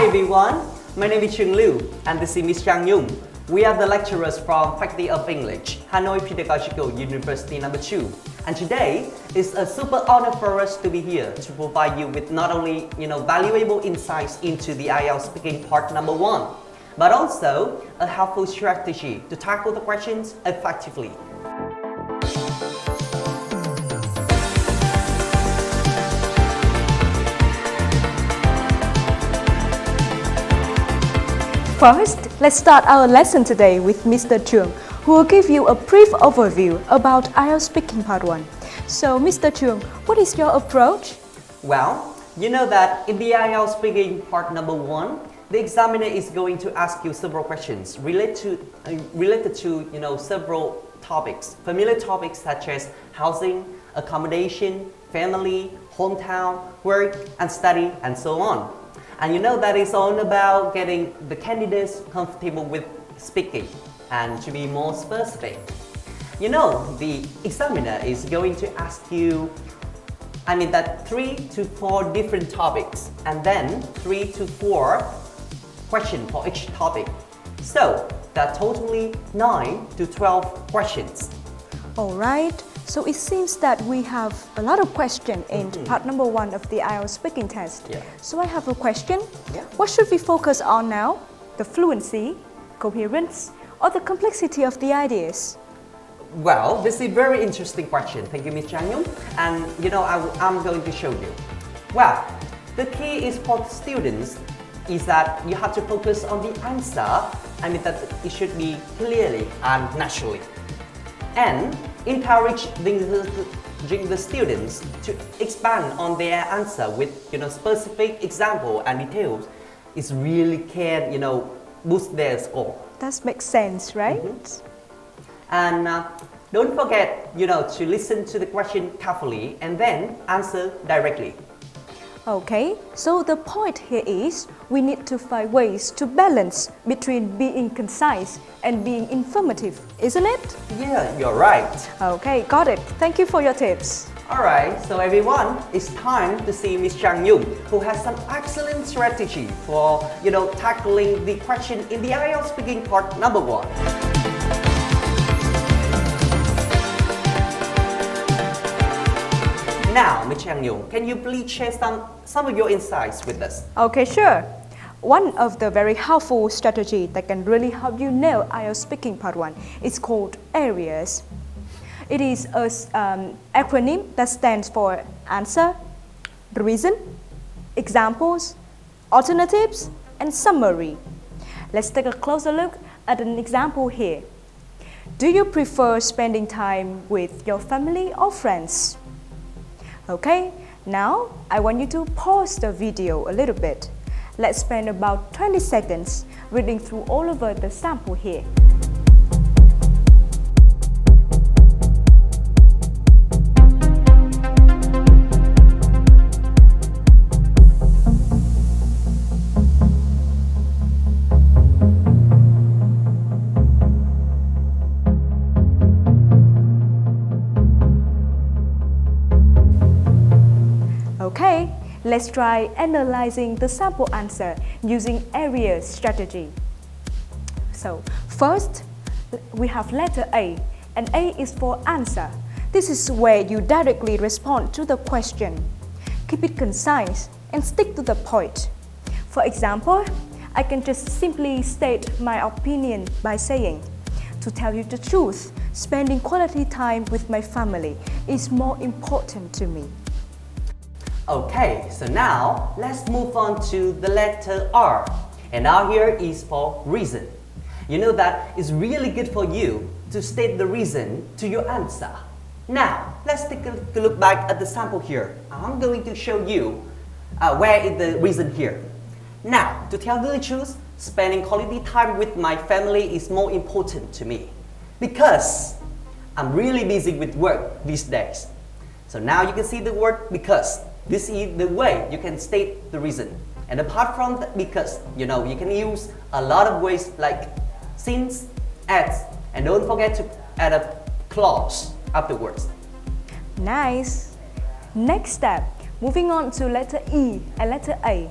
Hi everyone, my name is Chung Liu and this is Ms. Chang Yung. We are the lecturers from Faculty of English, Hanoi Pedagogical University No. 2. And today is a super honor for us to be here to provide you with not only valuable insights into the IELTS speaking part number 1, but also a helpful strategy to tackle the questions effectively. First, let's start our lesson today with Mr. Chung, who will give you a brief overview about IELTS Speaking Part 1. So, Mr. Chung, what is your approach? Well, you know that in the IELTS Speaking Part number 1, the examiner is going to ask you several questions related to several topics, familiar topics such as housing, accommodation, family, hometown, work, and study, and so on. And you know that it's all about getting the candidates comfortable with speaking. And to be more specific, the examiner is going to ask you, 3 to 4 different topics, and then 3 to 4 questions for each topic. So that's totally 9 to 12 questions. Alright, so it seems that we have a lot of questions in part number 1 of the IELTS speaking test. Yeah. So I have a question. Yeah. What should we focus on now? The fluency, coherence, or the complexity of the ideas? Well, this is a very interesting question. Thank you, Ms. Chang Yung. And I'm going to show you. Well, the key is for students is that you have to focus on the answer. That it should be clearly and naturally. And encourage the students to expand on their answer with specific example and details. It really can boost their score. That makes sense, right? And don't forget to listen to the question carefully and then answer directly. Okay, so the point here is we need to find ways to balance between being concise and being informative, isn't it? Yeah, you're right. Okay, got it. Thank you for your tips. Alright, so everyone, it's time to see Ms. Chang Yung, who has some excellent strategy for tackling the question in the IELTS speaking part number 1. Now, Ms. Chang Yung, can you please share some of your insights with us? Okay, sure. One of the very helpful strategy that can really help you nail IELTS speaking part 1 is called AREAS. It is an acronym that stands for answer, reason, examples, alternatives, and summary. Let's take a closer look at an example here. Do you prefer spending time with your family or friends? Okay, now I want you to pause the video a little bit. Let's spend about 20 seconds reading through all over the sample here. Okay, let's try analyzing the sample answer using AREAS strategy. So, first, we have letter A, and A is for answer. This is where you directly respond to the question. Keep it concise and stick to the point. For example, I can just simply state my opinion by saying, to tell you the truth, spending quality time with my family is more important to me. Okay, so now let's move on to the letter R. And R here is for reason. You know that it's really good for you to state the reason to your answer. Now, let's take a look back at the sample here. I'm going to show you where is the reason here. Now, to tell the truth, spending quality time with my family is more important to me because I'm really busy with work these days. So now you can see the word because. This is the way you can state the reason. And apart from that, because you can use a lot of ways like since, as, and don't forget to add a clause afterwards. Nice. Next step, moving on to letter E and letter A.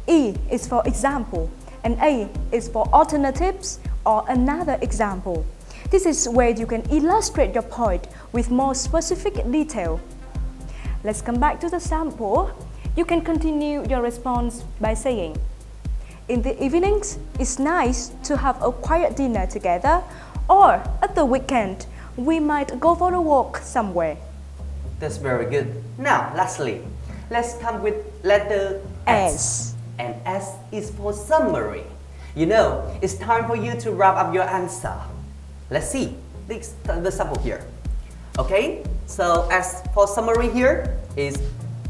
E is for example, and A is for alternatives or another example. This is where you can illustrate your point with more specific detail. Let's come back to the sample. You can continue your response by saying, in the evenings, it's nice to have a quiet dinner together, or at the weekend, we might go for a walk somewhere. That's very good. Now, lastly, let's come with letter S. And S is for summary. You know, it's time for you to wrap up your answer. Let's see the sample here. Okay, so as for summary here is,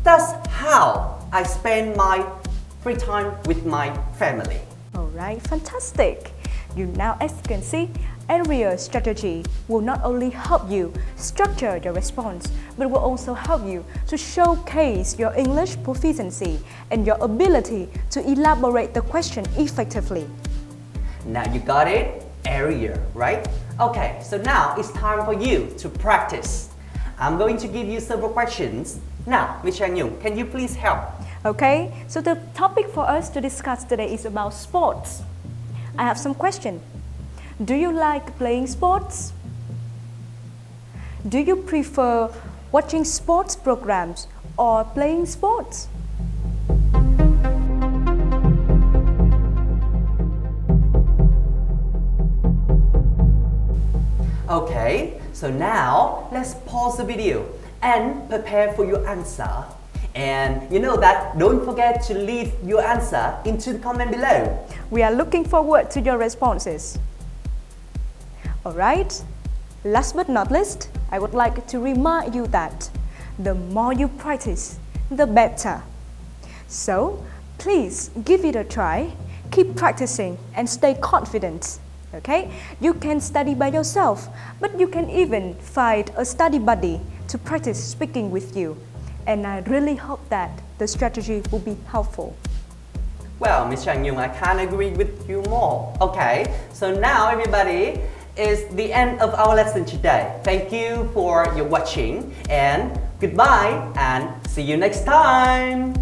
that's how I spend my free time with my family. Alright, fantastic. As you can see, area strategy will not only help you structure your response, but will also help you to showcase your English proficiency and your ability to elaborate the question effectively. Now you got it? Area, right? Okay, so now it's time for you to practice. I'm going to give you several questions. Now, Ms. Chang Nhung, can you please help? Okay, so the topic for us to discuss today is about sports. I have some questions. Do you like playing sports? Do you prefer watching sports programs or playing sports? Okay, so now let's pause the video and prepare for your answer. And you know that, don't forget to leave your answer into the comment below. We are looking forward to your responses. Alright, last but not least, I would like to remind you that the more you practice, the better. So, please give it a try, keep practicing and stay confident. Okay, you can study by yourself, but you can even find a study buddy to practice speaking with you. And I really hope that the strategy will be helpful. Well, Ms. Chang Nhung, I can't agree with you more. Okay, so now everybody, is the end of our lesson today. Thank you for your watching and goodbye and see you next time.